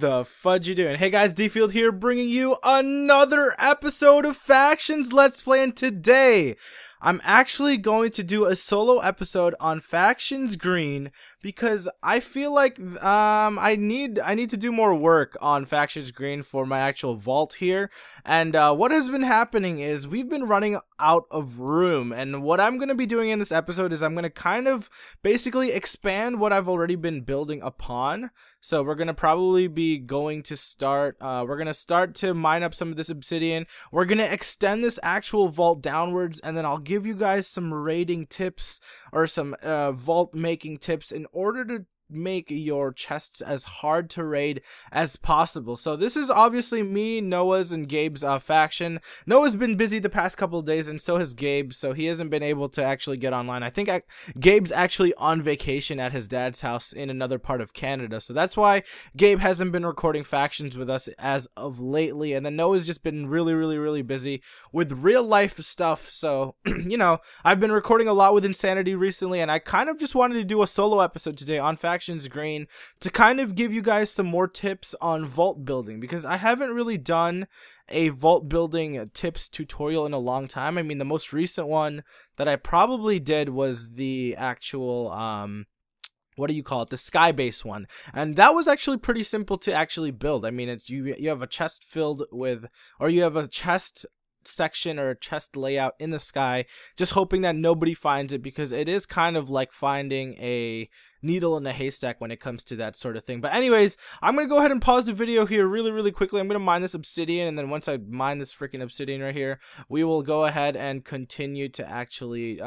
the fudge you doing? Hey guys, DField here, bringing you another episode of Factions Let's Play, and today I'm actually going to do a solo episode on FactionsGreen because I feel like I need to do more work on FactionsGreen for my actual vault here. And what has been happening is we've been running out of room, and what I'm going to be doing in this episode is I'm going to kind of basically expand what I've already been building upon. So we're going to probably be going to start, we're going to start to mine up some of this obsidian. We're going to extend this actual vault downwards, and then I'll give you guys some raiding tips or some vault making tips in order to make your chests as hard to raid as possible. So this is obviously me, Noah's, and Gabe's faction. Noah's been busy the past couple of days, and so has Gabe, so he hasn't been able to actually get online. I think Gabe's actually on vacation at his dad's house in another part of Canada, so that's why Gabe hasn't been recording factions with us as of lately. And then Noah's just been really busy with real life stuff. So you know, I've been recording a lot with Insanity recently, and I kind of just wanted to do a solo episode today on FactionsGreen to kind of give you guys some more tips on vault building, because I haven't really done a vault building tips tutorial in a long time. I mean, the most recent one that I probably did was the actual what do you call it, the sky base one, and that was actually pretty simple to actually build. I mean, it's you have a chest filled with, or you have a chest section or a chest layout in the sky, just hoping that nobody finds it, because it is kind of like finding a needle in a haystack when it comes to that sort of thing. But anyways, I'm gonna go ahead and pause the video here really quickly. I'm gonna mine this obsidian, and then once I mine this freaking obsidian right here, we will go ahead and continue to actually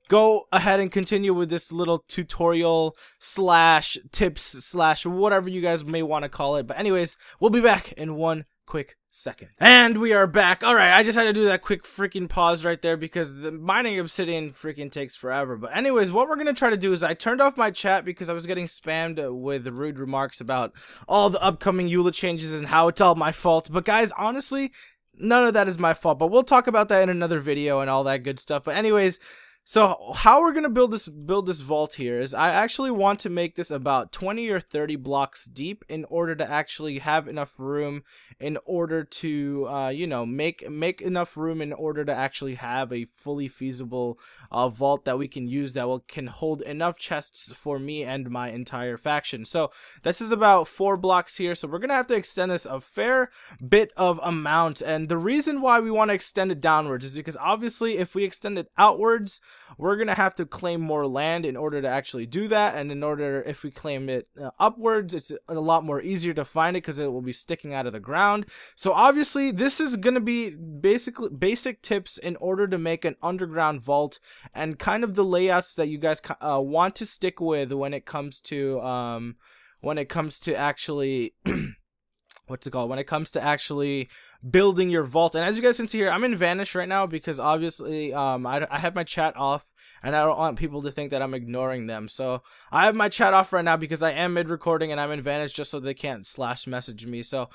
go ahead and continue with this little tutorial slash tips slash whatever you guys may want to call it. But anyways, we'll be back in one quick second. And we are back. Alright, I just had to do that quick freaking pause right there because the mining obsidian freaking takes forever. But anyways, what we're going to try to do is I turned off my chat because I was getting spammed with rude remarks about all the upcoming EULA changes and how it's all my fault. But guys, honestly, none of that is my fault. But we'll talk about that in another video and all that good stuff. But anyways, so how we're gonna build this vault here is I actually want to make this about 20 or 30 blocks deep in order to actually have enough room in order to you know, make enough room in order to actually have a fully feasible vault that we can use that can hold enough chests for me and my entire faction. So this is about 4 blocks here, so we're gonna have to extend this a fair bit of amount. And the reason why we want to extend it downwards is because obviously if we extend it outwards, we're gonna have to claim more land in order to actually do that, and if we claim it upwards, it's a lot more easier to find it because it will be sticking out of the ground. So obviously this is gonna be basic tips in order to make an underground vault, and kind of the layouts that you guys want to stick with when it comes to actually what's it called, when it comes to actually building your vault. And as you guys can see here, I'm in Vanish right now because obviously I have my chat off, and I don't want people to think that I'm ignoring them. So I have my chat off right now because I am mid-recording and I'm in Vanish just so they can't slash message me. So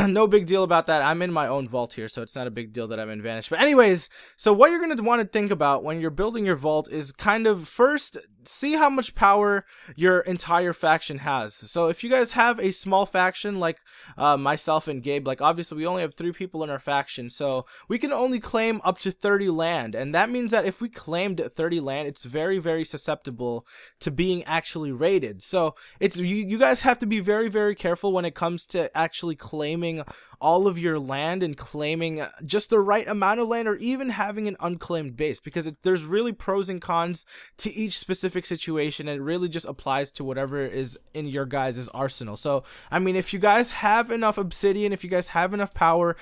no big deal about that. I'm in my own vault here, so it's not a big deal that I'm in Vanish. But anyways, so what you're going to want to think about when you're building your vault is kind of first see how much power your entire faction has. So if you guys have a small faction like myself and Gabe, like obviously we only have 3 people in our faction, so we can only claim up to 30 land, and that means that if we claimed 30 land, it's very susceptible to being actually raided. So it's you guys have to be very careful when it comes to actually claiming all of your land and claiming just the right amount of land, or even having an unclaimed base, because there's really pros and cons to each specific situation, and it really just applies to whatever is in your guys' arsenal. So I mean, if you guys have enough obsidian, if you guys have enough power,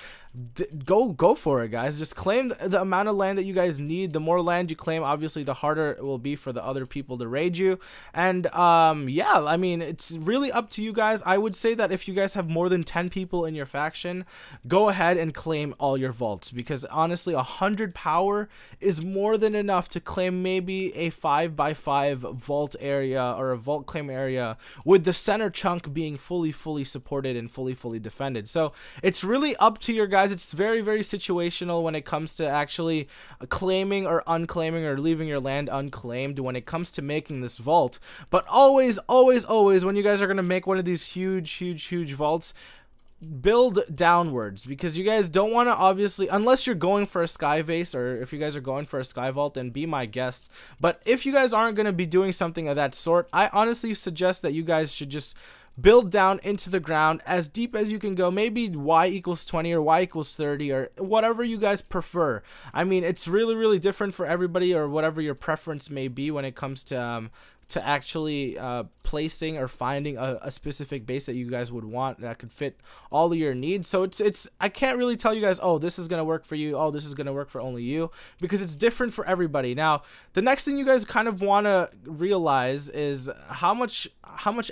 go for it, guys. Just claim the amount of land that you guys need. The more land you claim, obviously the harder it will be for the other people to raid you. And yeah, I mean, it's really up to you guys. I would say that if you guys have more than 10 people in your faction, situation, go ahead and claim all your vaults, because honestly 100 power is more than enough to claim maybe a 5x5 vault area or a vault claim area, with the center chunk being fully supported and fully defended. So it's really up to your guys. It's very situational when it comes to actually claiming or unclaiming or leaving your land unclaimed when it comes to making this vault. But always when you guys are going to make one of these huge vaults, build downwards, because you guys don't want to, obviously, unless you're going for a sky vase, or if you guys are going for a sky vault, then be my guest. But if you guys aren't going to be doing something of that sort, I honestly suggest that you guys should just build down into the ground as deep as you can go, maybe y equals 20 or y equals 30 or whatever you guys prefer. I mean, it's really different for everybody, or whatever your preference may be when it comes to actually placing or finding a specific base that you guys would want that could fit all of your needs. So it's I can't really tell you guys, oh, this is gonna work for you, oh, this is gonna work for only you, because it's different for everybody. Now, the next thing you guys kind of want to realize is how much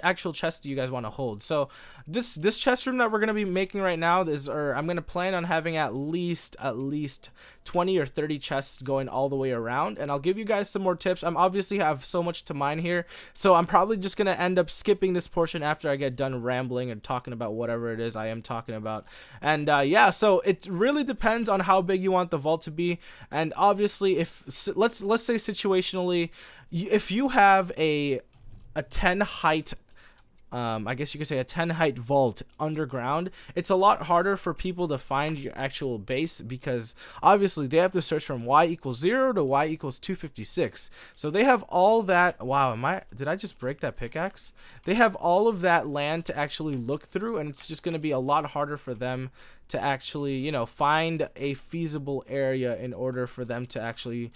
actual chests do you guys want to hold. So this chest room that we're gonna be making right now is, or I'm gonna plan on having at least 20 or 30 chests going all the way around, and I'll give you guys some more tips. I'm obviously have so much to mine here, so I'm probably just gonna end up skipping this portion after I get done rambling and talking about whatever it is I am talking about. And yeah, so it really depends on how big you want the vault to be. And obviously, if let's say situationally, if you have a 10 height, I guess you could say a 10 height vault underground, it's a lot harder for people to find your actual base, because obviously they have to search from y equals 0 to y equals 256. So they have all that. Wow, did I just break that pickaxe? They have all of that land to actually look through, and it's just going to be a lot harder for them to actually, you know, find a feasible area in order for them to actually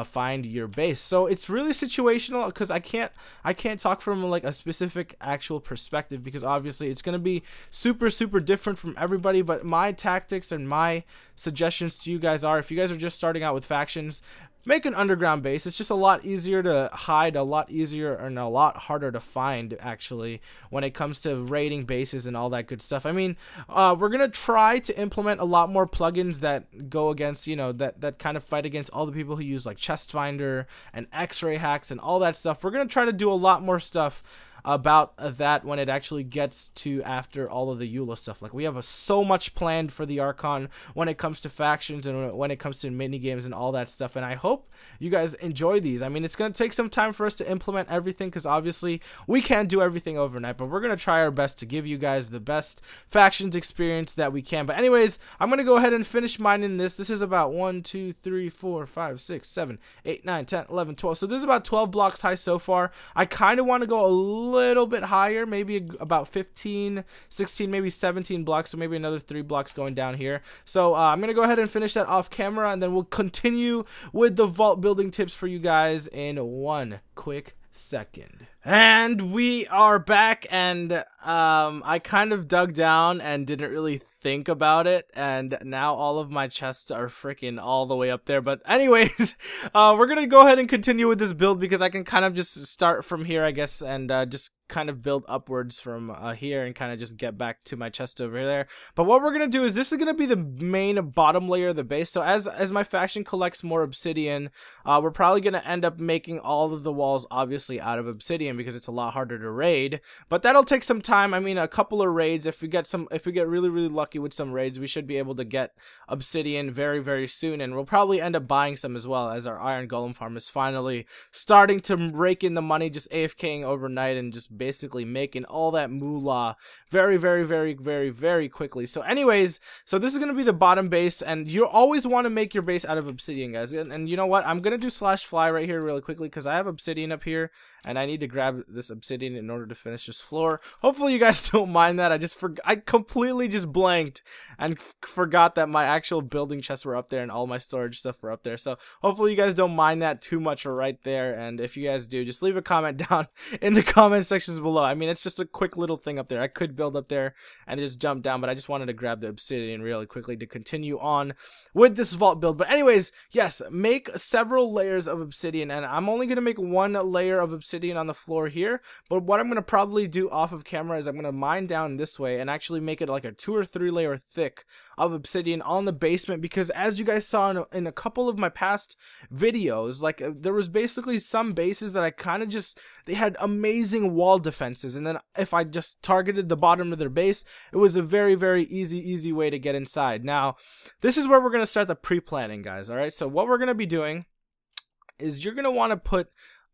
find your base. So it's really situational, because I can't talk from like a specific actual perspective, because obviously it's going to be super different from everybody. But my tactics and my suggestions to you guys are, if you guys are just starting out with factions, make an underground base. It's just a lot easier to hide, a lot easier, and a lot harder to find, actually, when it comes to raiding bases and all that good stuff. I mean, we're gonna try to implement a lot more plugins that go against, you know, that kind of fight against all the people who use like chest finder and x-ray hacks and all that stuff. We're gonna try to do a lot more stuff about that when it actually gets to after all of the EULA stuff. Like, we have so much planned for the Archon when it comes to factions and when it comes to mini games and all that stuff, and I hope you guys enjoy these. I mean, it's going to take some time for us to implement everything, because obviously we can't do everything overnight, but we're going to try our best to give you guys the best factions experience that we can. But anyways, I'm going to go ahead and finish mining this. This is about 1 2 3 4 5 6 7 8 9 10 11 12. So this is about 12 blocks high so far. I kind of want to go a little bit higher, maybe about 15 16 maybe 17 blocks, so maybe another 3 blocks going down here. So I'm gonna go ahead and finish that off camera, and then we'll continue with the vault building tips for you guys in one quick second. And we are back, and I kind of dug down and didn't really think about it, and now all of my chests are freaking all the way up there. But anyways, we're gonna go ahead and continue with this build, because I can kind of just start from here, I guess, and just kind of build upwards from here and kind of just get back to my chest over there. But what we're gonna do is, this is gonna be the main bottom layer of the base. So as my faction collects more obsidian, we're probably gonna end up making all of the walls obviously out of obsidian, because it's a lot harder to raid. But that'll take some time. I mean, a couple of raids, if we get really lucky with some raids, we should be able to get obsidian very soon, and we'll probably end up buying some as well, as our iron golem farm is finally starting to rake in the money, just AFKing overnight and just basically making all that moolah very quickly. So anyways, so this is going to be the bottom base, and you always want to make your base out of obsidian, guys. And you know what, I'm going to do /fly right here really quickly, because I have obsidian up here, and I need to grab this obsidian in order to finish this floor. Hopefully you guys don't mind that. I completely just blanked and forgot that my actual building chests were up there and all my storage stuff were up there. So hopefully you guys don't mind that too much right there. And if you guys do, just leave a comment down in the comment sections below. I mean, it's just a quick little thing up there. I could build up there and just jump down, but I just wanted to grab the obsidian really quickly to continue on with this vault build. But anyways, yes, make several layers of obsidian, and I'm only going to make one layer of obsidian on the floor here. But what I'm going to probably do off of camera is I'm going to mine down this way and actually make it like a 2 or 3 layer thick of obsidian on the basement, because as you guys saw in a couple of my past videos, like there was basically some bases that I kind of just, they had amazing wall defenses, and then if I just targeted the bottom of their base, it was a very, very easy way to get inside. Now, this is where we're going to start the pre-planning, guys. All right, so what we're going to be doing is you're going to want to put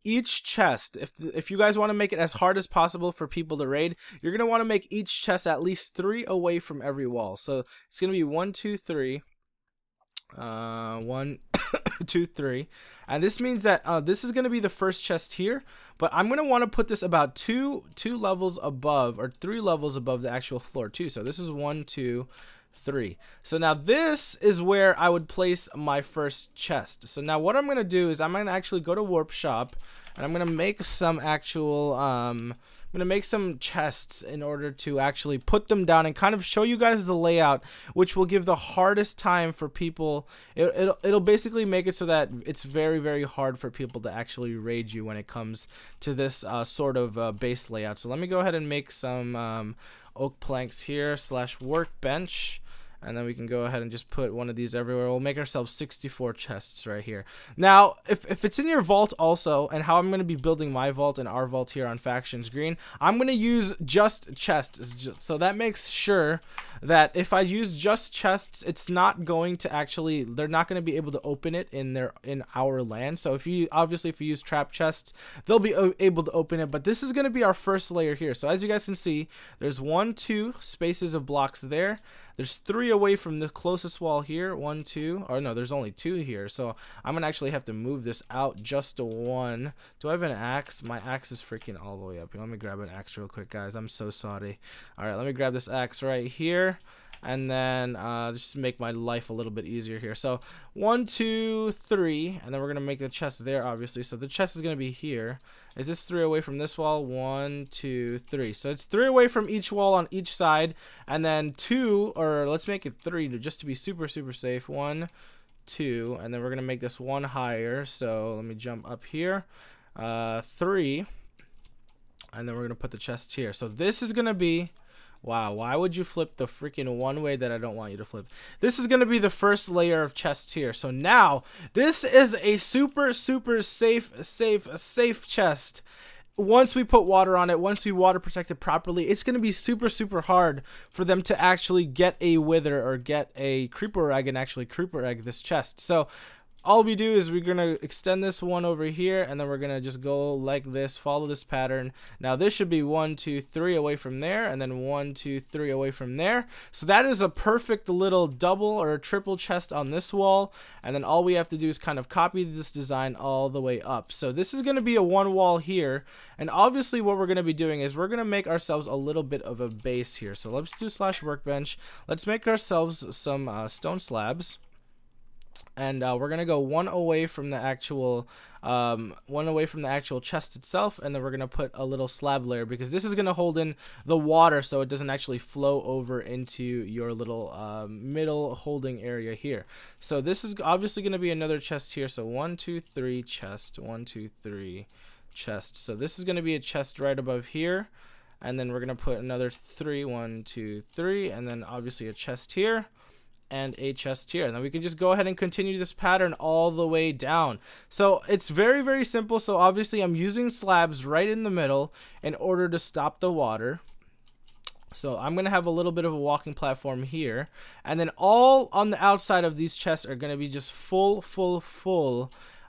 each chest, if you guys want to make it as hard as possible for people to raid, you're going to want to make each chest at least 3 away from every wall. So it's going to be 1 2 3 1 2 3, and this means that this is going to be the first chest here, but I'm going to want to put this about two levels above, or 3 levels above the actual floor too. So this is 1 2 3. So now this is where I would place my first chest. So now what I'm going to do is I'm going to actually go to Warp Shop, and I'm going to make some actual I'm going to make some chests in order to actually put them down and kind of show you guys the layout, which will give the hardest time for people. It'll basically make it so that it's very hard for people to actually raid you when it comes to this sort of base layout. So let me go ahead and make some oak planks here / workbench, and then we can go ahead and just put one of these everywhere. We'll make ourselves 64 chests right here. Now, if it's in your vault also, and how I'm going to be building my vault and our vault here on FactionsGreen, I'm going to use just chests. So that makes sure that if I use just chests, it's not going to actually, they're not going to be able to open it in our land. So if you use trap chests, they'll be able to open it. But this is going to be our first layer here. So as you guys can see, there's 1 2 spaces of blocks there. There's 3 away from the closest wall here. 1 2, or no, there's only 2 here. So I'm gonna actually have to move this out just to 1. Do I have an axe? My axe is freaking all the way up here. Let me grab an axe real quick, guys. I'm so sorry. All right, let me grab this axe right here, and then just make my life a little bit easier here. So 1 2 3, and then we're gonna make the chest there, obviously. So the chest is gonna be here. Is this 3 away from this wall? 1 2 3. So it's 3 away from each wall on each side, and then 2, or let's make it 3 just to be super safe. 1 2, and then we're gonna make this 1 higher. So let me jump up here. 3, and then we're gonna put the chest here. So this is gonna be, wow, why would you flip the freaking one way that I don't want you to flip? This is going to be the first layer of chests here. So now, this is a super safe chest. Once we put water on it, once we water protect it properly, it's going to be super hard for them to actually get a wither or get a creeper egg and actually creeper egg this chest. So all we do is we're going to extend this one over here, and then we're going to just go like this, follow this pattern. Now this should be 1 2 3 away from there, and then 1 2 3 away from there. So that is a perfect little double or triple chest on this wall, and then all we have to do is kind of copy this design all the way up. So this is going to be a 1 wall here, and obviously what we're going to be doing is we're going to make ourselves a little bit of a base here. So let's do / workbench. Let's make ourselves some stone slabs. And we're gonna go 1 away from the actual chest itself, and then we're gonna put a little slab layer, because this is gonna hold in the water so it doesn't actually flow over into your little middle holding area here. So this is obviously gonna be another chest here. So 1 2 3 chest, 1 2 3 chest. So this is gonna be a chest right above here, and then we're gonna put another 3 1 2 3, and then obviously a chest here and a chest here, and then we can just go ahead and continue this pattern all the way down. So it's very simple. So obviously I'm using slabs right in the middle in order to stop the water. So I'm gonna have a little bit of a walking platform here, and then all on the outside of these chests are gonna be just full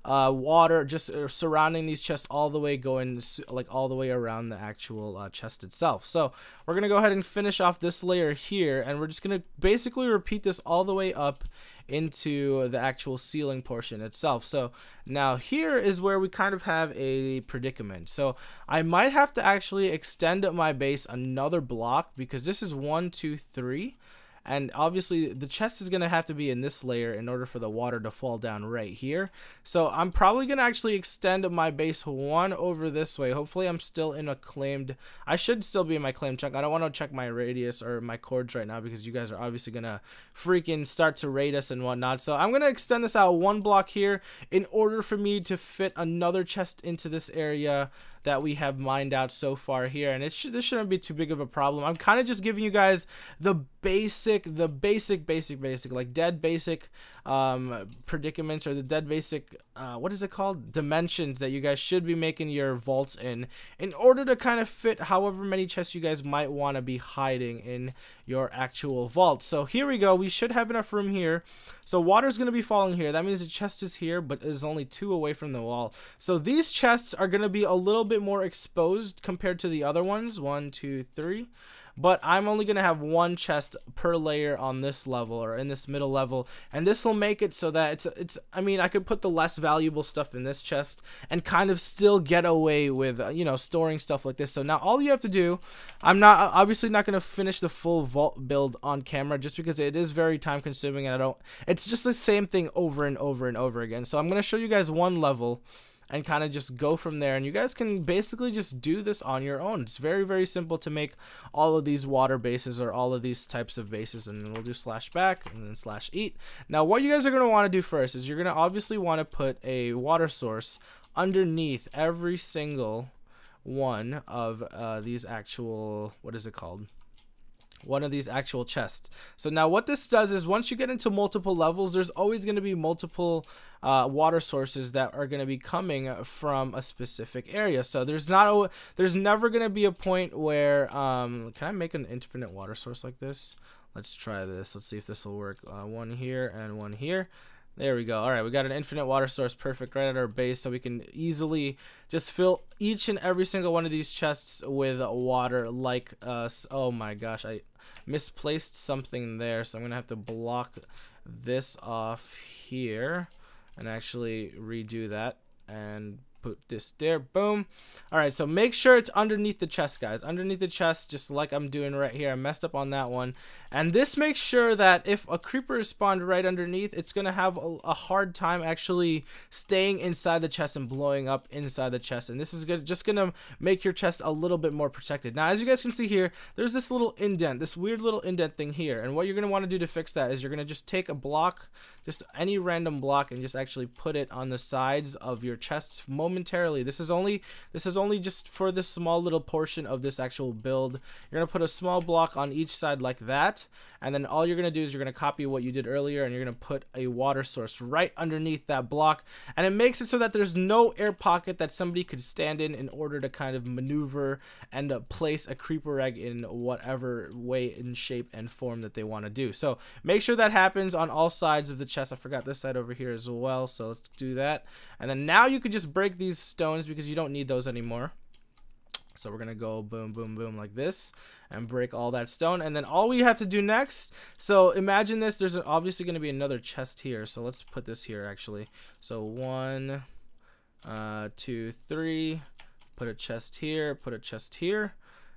water just surrounding these chests all the way, going like all the way around the actual chest itself. So we're gonna go ahead and finish off this layer here, and we're just gonna basically repeat this all the way up into the actual ceiling portion itself. So now here is where we kind of have a predicament. So I might have to actually extend my base another block, because this is 1 2 3. And obviously the chest is going to have to be in this layer in order for the water to fall down right here. So I'm probably going to actually extend my base 1 over this way. Hopefully I'm still in a claimed, I should still be in my claimed chunk. I don't want to check my radius or my chords right now, because you guys are obviously going to freaking start to raid us and whatnot. So I'm going to extend this out 1 block here in order for me to fit another chest into this area that we have mined out so far here, and this shouldn't be too big of a problem. I'm kind of just giving you guys the basic, like dead basic predicaments, or the dead basic what is it called, dimensions that you guys should be making your vaults in order to kind of fit however many chests you guys might want to be hiding in your actual vault. So here we go. We should have enough room here. So water's going to be falling here. That means the chest is here, but is only 2 away from the wall. So these chests are going to be a little bit more exposed compared to the other ones. 1, 2, 3. But I'm only going to have 1 chest per layer on this level, or in this middle level, and this will make it so that it's I mean, I could put the less valuable stuff in this chest and kind of still get away with you know, storing stuff like this. So now all you have to do, I'm obviously not going to finish the full vault build on camera just because it is very time consuming, and it's just the same thing over and over and over again. So I'm going to show you guys 1 level and kind of just go from there, and you guys can basically just do this on your own. It's very simple to make all of these water bases, or all of these types of bases. And we'll do /back and then /eat. Now what you guys are going to want to do first is you're going to obviously want to put a water source underneath every single one of these actual, what is it called, one of these actual chests. So now what this does is, once you get into multiple levels, there's always going to be multiple water sources that are going to be coming from a specific area. So there's never going to be a point where can I make an infinite water source like this? Let's try this. Let's see if this will work. 1 here and 1 here. There we go. All right, we got an infinite water source, perfect, right at our base, so we can easily just fill each and every single one of these chests with water like us. Oh my gosh, I misplaced something there, so I'm gonna have to block this off here and actually redo that and put this there. Boom. All right, so make sure it's underneath the chest, guys, underneath the chest, just like I'm doing right here. I messed up on that one, and this makes sure that if a creeper is spawned right underneath, it's gonna have a hard time actually staying inside the chest and blowing up inside the chest, and this is just gonna make your chest a little bit more protected. Now as you guys can see here, there's this little indent, this weird little indent thing here, and what you're gonna want to do to fix that is you're gonna just take a block, just any random block, and just actually put it on the sides of your chests momentarily. This is only just for this small little portion of this actual build. You're gonna put a small block on each side like that, and then all you're gonna do is you're gonna copy what you did earlier, and you're gonna put a water source right underneath that block, and it makes it so that there's no air pocket that somebody could stand in order to kind of maneuver and place a creeper egg in whatever way, in shape and form that they want to do. So make sure that happens on all sides of the chest. I forgot this side over here as well, so let's do that. And then now you could just break these stones because you don't need those anymore. So we're gonna go boom boom boom like this and break all that stone, and then all we have to do next, so imagine this, there's obviously going to be another chest here, so let's put this here actually. So 1 2 3, put a chest here, put a chest here,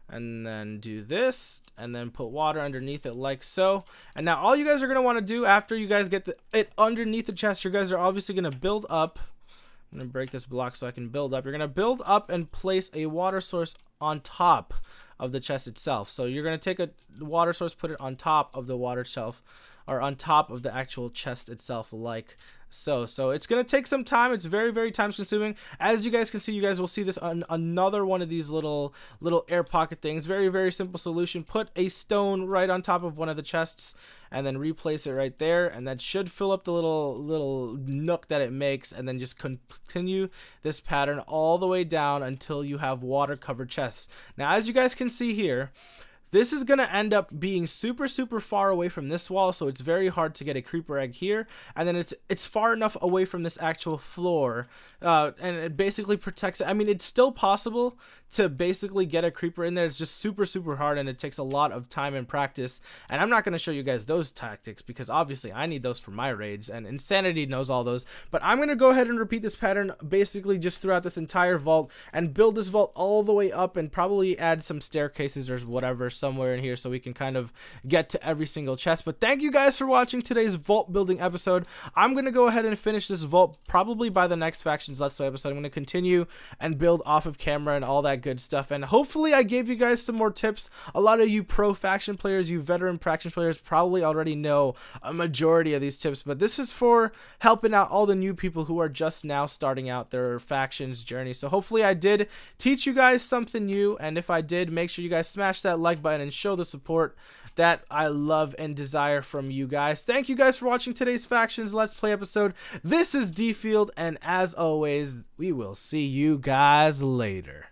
and then do this, and then put water underneath it like so. And now all you guys are going to want to do after you guys get it underneath the chest, you guys are obviously going to build up. I'm going to break this block so I can build up. You're going to build up and place a water source on top of the chest itself. So you're going to take a water source, put it on top of the water shelf, or on top of the actual chest itself like so. It's going to take some time. It's very time consuming. As you guys can see, you guys will see this on another one of these little air pocket things. Very simple solution. Put a stone right on top of one of the chests and then replace it right there, and that should fill up the little nook that it makes, and then just continue this pattern all the way down until you have water covered chests. Now as you guys can see here, this is going to end up being super far away from this wall, so it's very hard to get a creeper egg here, and then it's far enough away from this actual floor, and it basically protects it. I mean, it's still possible to basically get a creeper in there. It's just super hard, and it takes a lot of time and practice, and I'm not going to show you guys those tactics because obviously I need those for my raids, and Insanity knows all those. But I'm going to go ahead and repeat this pattern basically just throughout this entire vault and build this vault all the way up, and probably add some staircases or whatever, somewhere in here so we can kind of get to every single chest. But thank you guys for watching today's vault building episode. I'm going to go ahead and finish this vault probably by the next Factions Let's Play episode. I'm going to continue and build off of camera and all that good stuff. And hopefully I gave you guys some more tips. A lot of you pro faction players, you veteran faction players probably already know a majority of these tips, but this is for helping out all the new people who are just now starting out their factions journey. So hopefully I did teach you guys something new, and if I did, make sure you guys smash that like button and show the support that I love and desire from you guys. Thank you guys for watching today's Factions Let's Play episode. This is DField, and as always, we will see you guys later.